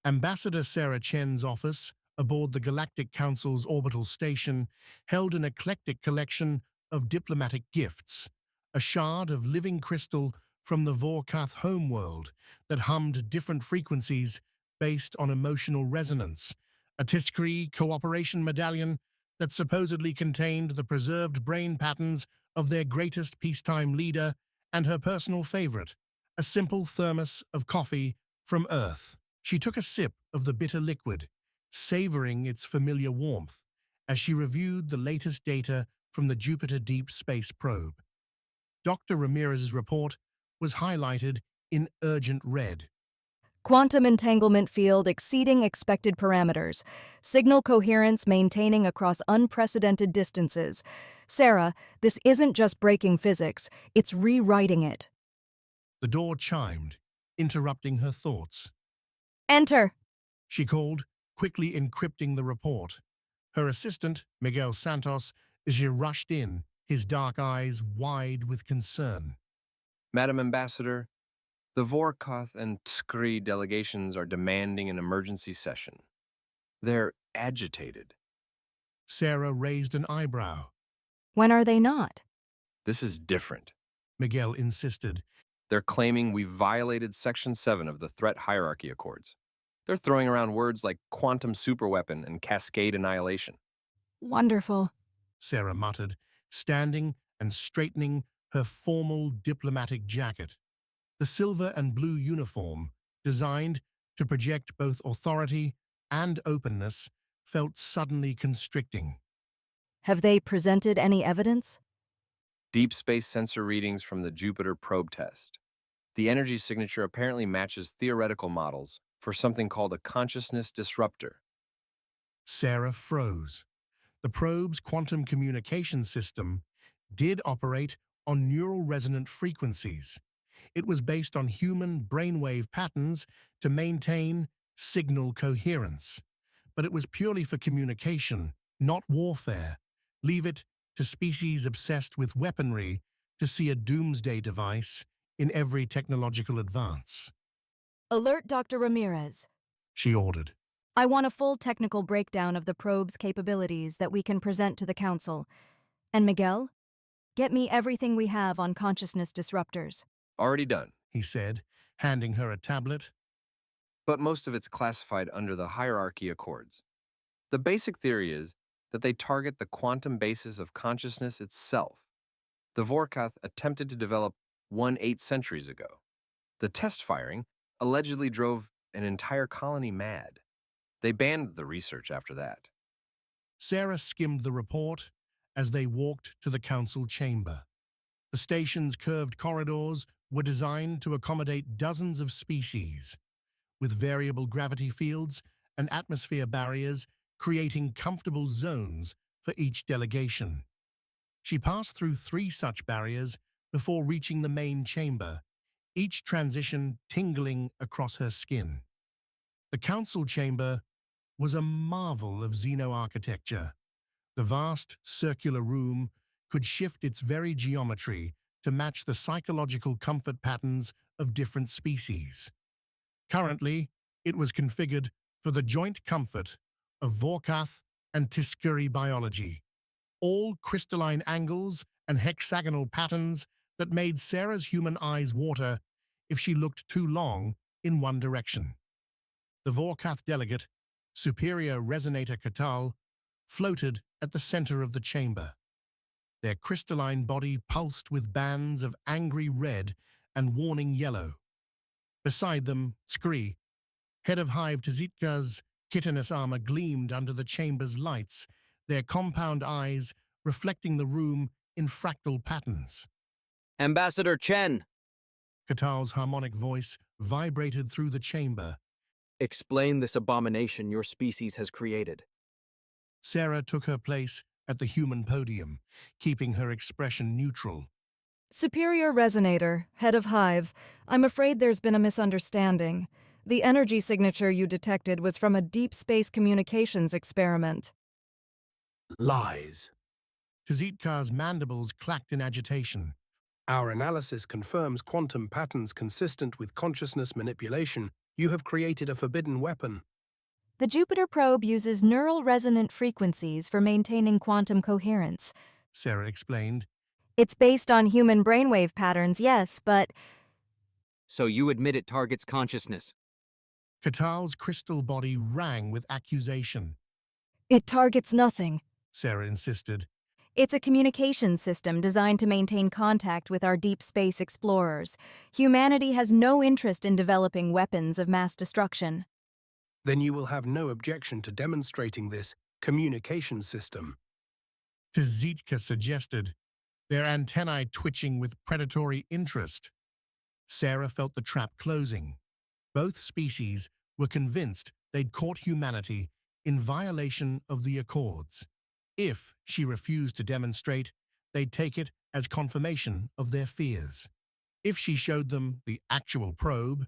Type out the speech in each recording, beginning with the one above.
Ambassador Sarah Chen's office, aboard the Galactic Council's orbital station, held an eclectic collection of diplomatic gifts, a shard of living crystal from the Vorkath homeworld that hummed different frequencies based on emotional resonance, a Tiskri cooperation medallion that supposedly contained the preserved brain patterns of their greatest peacetime leader, and her personal favorite, a simple thermos of coffee from Earth. She took a sip of the bitter liquid, savoring its familiar warmth, as she reviewed the latest data from the Jupiter Deep Space Probe. Dr. Ramirez's report was highlighted in urgent red. Quantum entanglement field exceeding expected parameters. Signal coherence maintaining across unprecedented distances. Sarah, this isn't just breaking physics, it's rewriting it. The door chimed, interrupting her thoughts. Enter! She called, quickly encrypting the report. Her assistant, Miguel Santos, as she rushed in, his dark eyes wide with concern. Madam Ambassador, the Vorkoth and Tskri delegations are demanding an emergency session. They're agitated. Sarah raised an eyebrow. When are they not? This is different. Miguel insisted. They're claiming we violated Section 7 of the Threat Hierarchy Accords. They're throwing around words like quantum superweapon and cascade annihilation. Wonderful. Sarah muttered, standing and straightening her formal diplomatic jacket. The silver and blue uniform, designed to project both authority and openness, felt suddenly constricting. Have they presented any evidence? Deep space sensor readings from the Jupiter probe test. The energy signature apparently matches theoretical models for something called a consciousness disruptor. Sarah froze. The probe's quantum communication system did operate on neural resonant frequencies. It was based on human brainwave patterns to maintain signal coherence. But it was purely for communication, not warfare. Leave it to species obsessed with weaponry to see a doomsday device in every technological advance. Alert Dr. Ramirez. She ordered. I want a full technical breakdown of the probe's capabilities that we can present to the Council. And Miguel, get me everything we have on consciousness disruptors. Already done. He said, handing her a tablet. But most of it's classified under the Hierarchy Accords. The basic theory is that they target the quantum basis of consciousness itself. The Vorkath attempted to develop one 8 centuries ago. The test firing allegedly drove an entire colony mad. They banned the research after that. Sarah skimmed the report as they walked to the council chamber. The station's curved corridors were designed to accommodate dozens of species, with variable gravity fields and atmosphere barriers creating comfortable zones for each delegation. She passed through 3 such barriers before reaching the main chamber, each transition tingling across her skin. The council chamber was a marvel of xeno-architecture. The vast circular room could shift its very geometry to match the psychological comfort patterns of different species. Currently, it was configured for the joint comfort of Vorkath and Tiskuri biology, all crystalline angles and hexagonal patterns that made Sarah's human eyes water if she looked too long in one direction. The Vorkath delegate, Superior Resonator Katal, floated at the center of the chamber. Their crystalline body pulsed with bands of angry red and warning yellow. Beside them, Skri, head of Hive Tzitka's chitinous armor, gleamed under the chamber's lights, their compound eyes reflecting the room in fractal patterns. Ambassador Chen! Katal's harmonic voice vibrated through the chamber. Explain this abomination your species has created. Sarah took her place at the human podium, keeping her expression neutral. Superior Resonator, head of Hive, I'm afraid there's been a misunderstanding. The energy signature you detected was from a deep space communications experiment. Lies. Tzitka's mandibles clacked in agitation. Our analysis confirms quantum patterns consistent with consciousness manipulation You have created a forbidden weapon. The Jupiter probe uses neural resonant frequencies for maintaining quantum coherence. Sarah explained. It's based on human brainwave patterns, yes, but So you admit it targets consciousness. Katal's crystal body rang with accusation. it targets nothing. Sarah insisted. It's a communication system designed to maintain contact with our deep space explorers. Humanity has no interest in developing weapons of mass destruction. Then you will have no objection to demonstrating this communication system. Tzitka suggested, their antennae twitching with predatory interest. Sarah felt the trap closing. Both species were convinced they'd caught humanity in violation of the Accords. If she refused to demonstrate, they'd take it as confirmation of their fears. If she showed them the actual probe,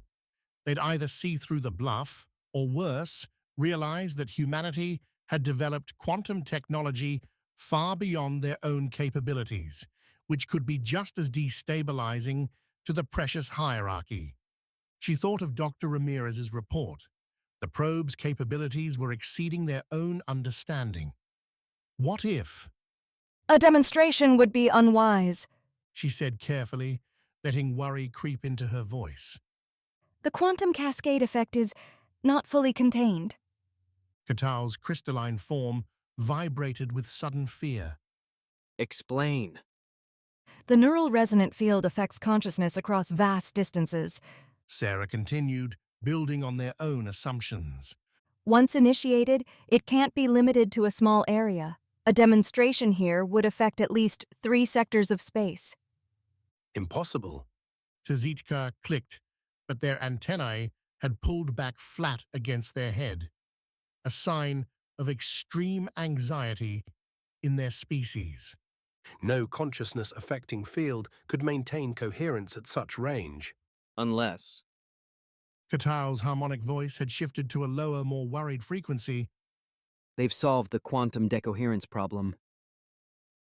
they'd either see through the bluff, or worse, realize that humanity had developed quantum technology far beyond their own capabilities, which could be just as destabilizing to the precious hierarchy. She thought of Dr. Ramirez's report. The probe's capabilities were exceeding their own understanding. What if, A demonstration would be unwise. she said carefully, letting worry creep into her voice. The quantum cascade effect is not fully contained. Katal's crystalline form vibrated with sudden fear. Explain. The neural resonant field affects consciousness across vast distances. Sarah continued, building on their own assumptions. Once initiated, it can't be limited to a small area. A demonstration here would affect at least 3 sectors of space. Impossible. Tzitka clicked, but their antennae had pulled back flat against their head, a sign of extreme anxiety in their species. No consciousness-affecting field could maintain coherence at such range. Unless. Katal's harmonic voice had shifted to a lower, more worried frequency. They've solved the quantum decoherence problem.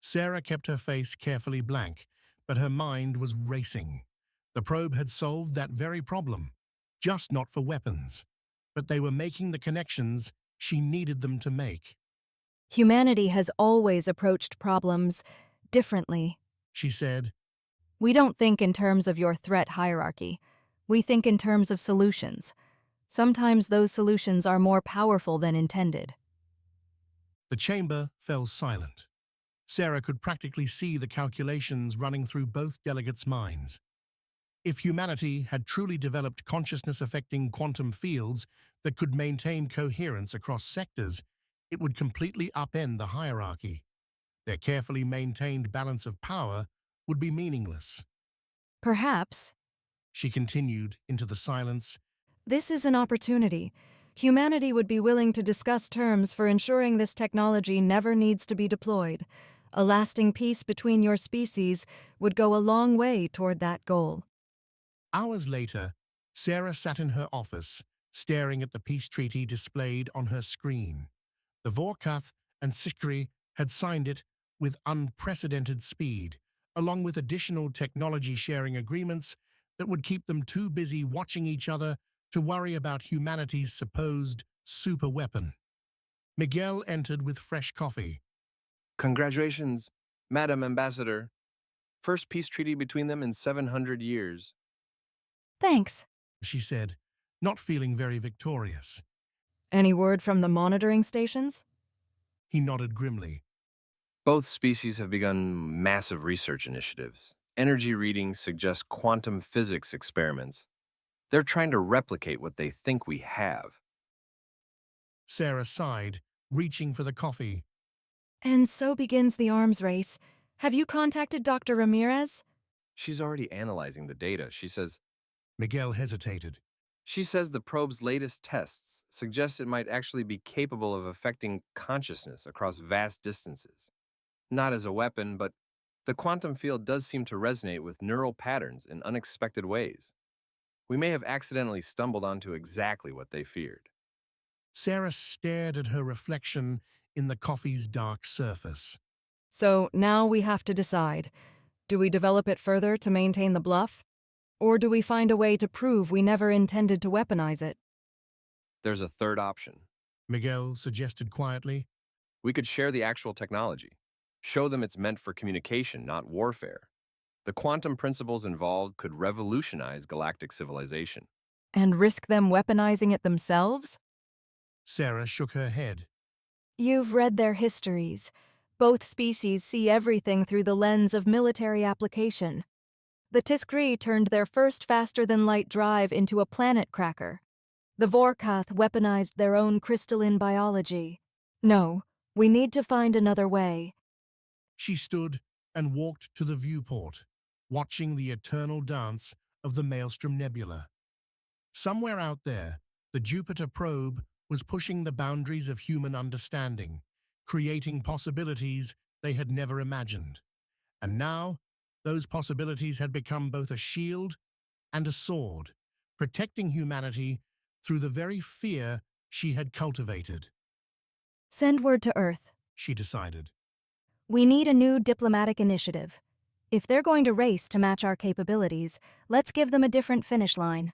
Sarah kept her face carefully blank, but her mind was racing. The probe had solved that very problem, just not for weapons. But they were making the connections she needed them to make. Humanity has always approached problems differently. She said, We don't think in terms of your threat hierarchy. We think in terms of solutions. Sometimes those solutions are more powerful than intended. The chamber fell silent. Sarah could practically see the calculations running through both delegates' minds. If humanity had truly developed consciousness-affecting quantum fields that could maintain coherence across sectors, it would completely upend the hierarchy. Their carefully maintained balance of power would be meaningless. Perhaps She continued into the silence. this is an opportunity. Humanity would be willing to discuss terms for ensuring this technology never needs to be deployed. A lasting peace between your species would go a long way toward that goal. Hours later, Sarah sat in her office, staring at the peace treaty displayed on her screen. The Vorkath and Sikri had signed it with unprecedented speed, along with additional technology-sharing agreements that would keep them too busy watching each other to worry about humanity's supposed superweapon. Miguel entered with fresh coffee. Congratulations, Madam Ambassador. First peace treaty between them in 700 years. Thanks. She said, not feeling very victorious. Any word from the monitoring stations? He nodded grimly. Both species have begun massive research initiatives. Energy readings suggest quantum physics experiments. They're trying to replicate what they think we have. Sarah sighed, reaching for the coffee. And so begins the arms race. Have you contacted Dr. Ramirez? She's already analyzing the data. She says Miguel hesitated. the probe's latest tests suggest it might actually be capable of affecting consciousness across vast distances. Not as a weapon, but the quantum field does seem to resonate with neural patterns in unexpected ways. We may have accidentally stumbled onto exactly what they feared. Sarah stared at her reflection in the coffee's dark surface. So now we have to decide. Do we develop it further to maintain the bluff? Or do we find a way to prove we never intended to weaponize it? There's a third option. Miguel suggested quietly. We could share the actual technology, show them it's meant for communication, not warfare. The quantum principles involved could revolutionize galactic civilization. And risk them weaponizing it themselves? Sarah shook her head. You've read their histories. Both species see everything through the lens of military application. The Tiskri turned their first faster-than-light drive into a planet cracker. The Vorkath weaponized their own crystalline biology. No, we need to find another way. She stood and walked to the viewport, watching the eternal dance of the Maelstrom Nebula. Somewhere out there, the Jupiter probe was pushing the boundaries of human understanding, creating possibilities they had never imagined. And now, those possibilities had become both a shield and a sword, protecting humanity through the very fear she had cultivated. Send word to Earth. She decided. We need a new diplomatic initiative. If they're going to race to match our capabilities, let's give them a different finish line.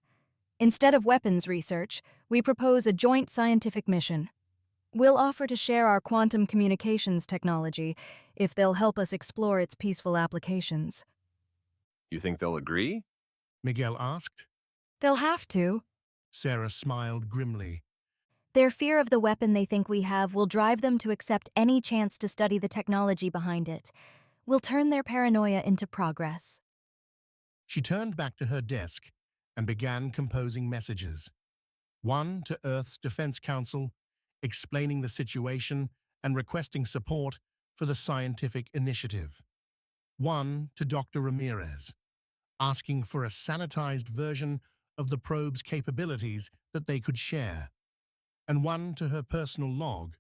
Instead of weapons research, we propose a joint scientific mission. We'll offer to share our quantum communications technology if they'll help us explore its peaceful applications. You think they'll agree? Miguel asked. They'll have to. Sarah smiled grimly. Their fear of the weapon they think we have will drive them to accept any chance to study the technology behind it. We'll turn their paranoia into progress. She turned back to her desk and began composing messages. One to Earth's Defense Council, explaining the situation and requesting support for the scientific initiative. One to Dr. Ramirez, asking for a sanitized version of the probe's capabilities that they could share. And one to her personal log.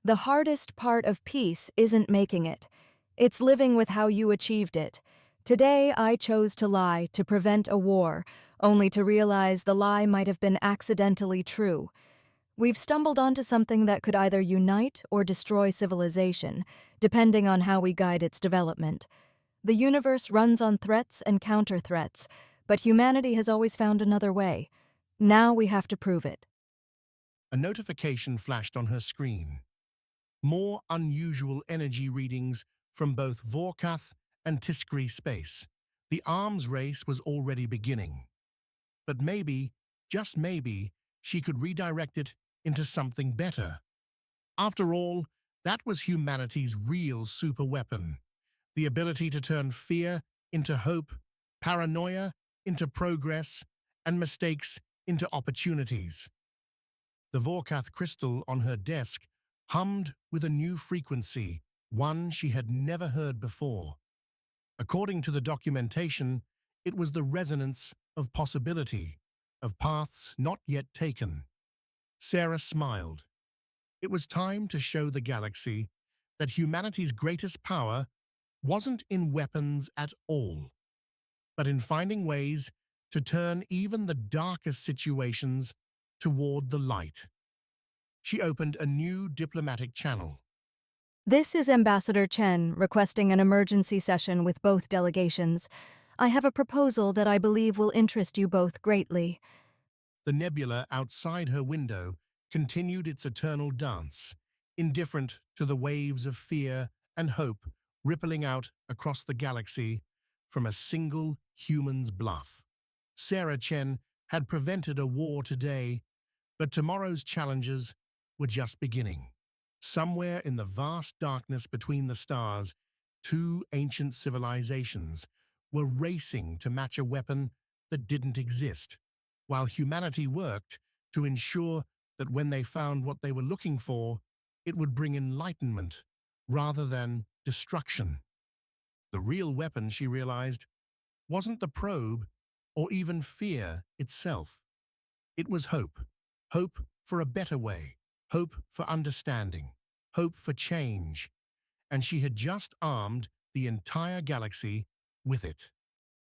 The hardest part of peace isn't making it. It's living with how you achieved it. Today, I chose to lie to prevent a war, only to realize the lie might have been accidentally true. We've stumbled onto something that could either unite or destroy civilization, depending on how we guide its development. The universe runs on threats and counter-threats, but humanity has always found another way. Now we have to prove it. A notification flashed on her screen. More unusual energy readings from both Vorkath and Tiskri space. The arms race was already beginning. But maybe, just maybe, she could redirect it into something better. After all, that was humanity's real superweapon. The ability to turn fear into hope, paranoia into progress, and mistakes into opportunities. The Vorkath crystal on her desk hummed with a new frequency, one she had never heard before. According to the documentation, it was the resonance of possibility, of paths not yet taken. Sarah smiled. It was time to show the galaxy that humanity's greatest power wasn't in weapons at all, but in finding ways to turn even the darkest situations toward the light. She opened a new diplomatic channel. This is Ambassador Chen requesting an emergency session with both delegations. I have a proposal that I believe will interest you both greatly. The nebula outside her window continued its eternal dance, indifferent to the waves of fear and hope rippling out across the galaxy from a single human's bluff. Sarah Chen had prevented a war today, but tomorrow's challenges were just beginning. Somewhere in the vast darkness between the stars, two ancient civilizations were racing to match a weapon that didn't exist, while humanity worked to ensure that when they found what they were looking for, it would bring enlightenment rather than destruction. The real weapon, she realized, wasn't the probe or even fear itself. It was hope. Hope for a better way. Hope for understanding. Hope for change. And she had just armed the entire galaxy with it.